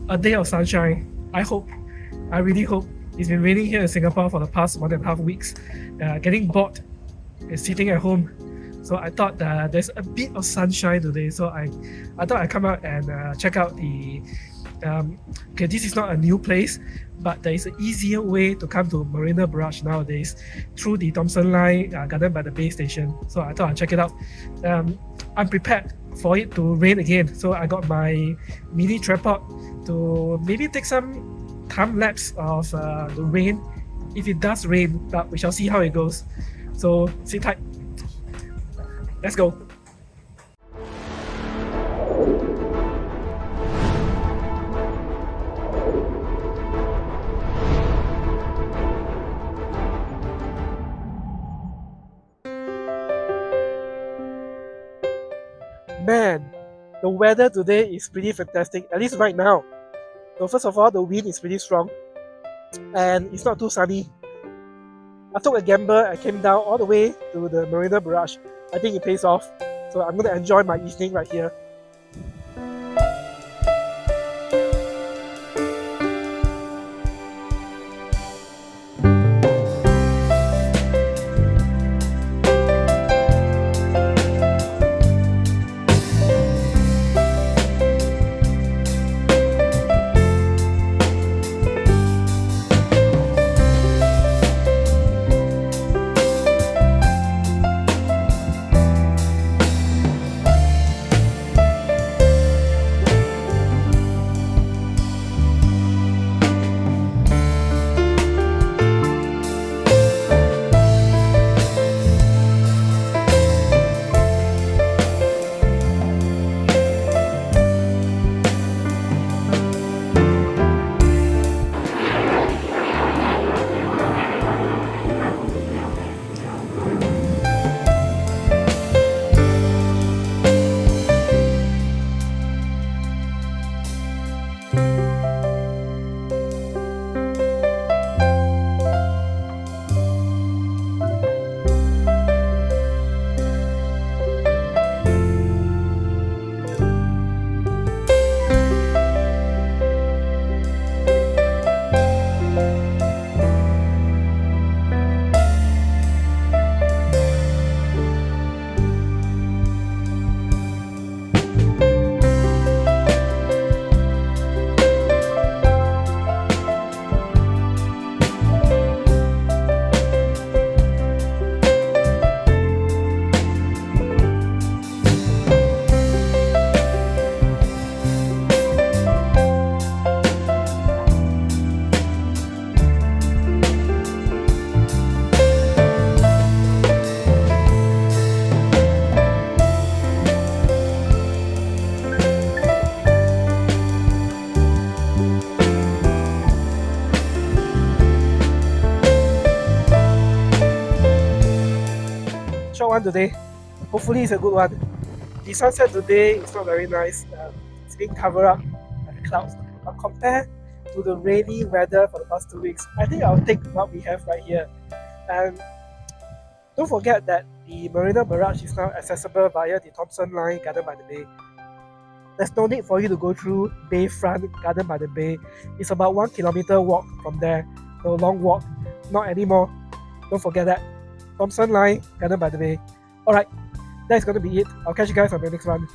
a day of sunshine. I really hope. It's been raining here in Singapore for the past 1.5 weeks. Getting bored and sitting at home. So I thought there's a bit of sunshine today. So I thought I'd come out and check out the. Okay, this is not a new place, but there is an easier way to come to Marina Barrage nowadays through the Thomson Line, Garden by the Bay station. So I thought I'd check it out. I'm prepared for it to rain again. So I got my mini tripod to maybe take some time lapse of the rain if it does rain, but we shall see how it goes. So sit tight. Let's go. Man, the weather today is pretty fantastic, at least right now. So first of all, the wind is pretty strong and it's not too sunny. I took a gamble and came down all the way to the Marina Barrage. I think it pays off. So I'm going to enjoy my evening right here. Short one today. Hopefully it's a good one. The sunset today is not very nice. It's being covered up by the clouds. But compared to the rainy weather for the past 2 weeks, I think I'll take what we have right here. And don't forget that the Marina Barrage is now accessible via the Thomson Line, Garden by the Bay. There's no need for you to go through Bayfront, Garden by the Bay. It's about 1 kilometer walk from there. So long walk, not anymore. Don't forget that. Thomson Line, Garden by the Bay. Alright, that's going to be it. I'll catch you guys on the next one.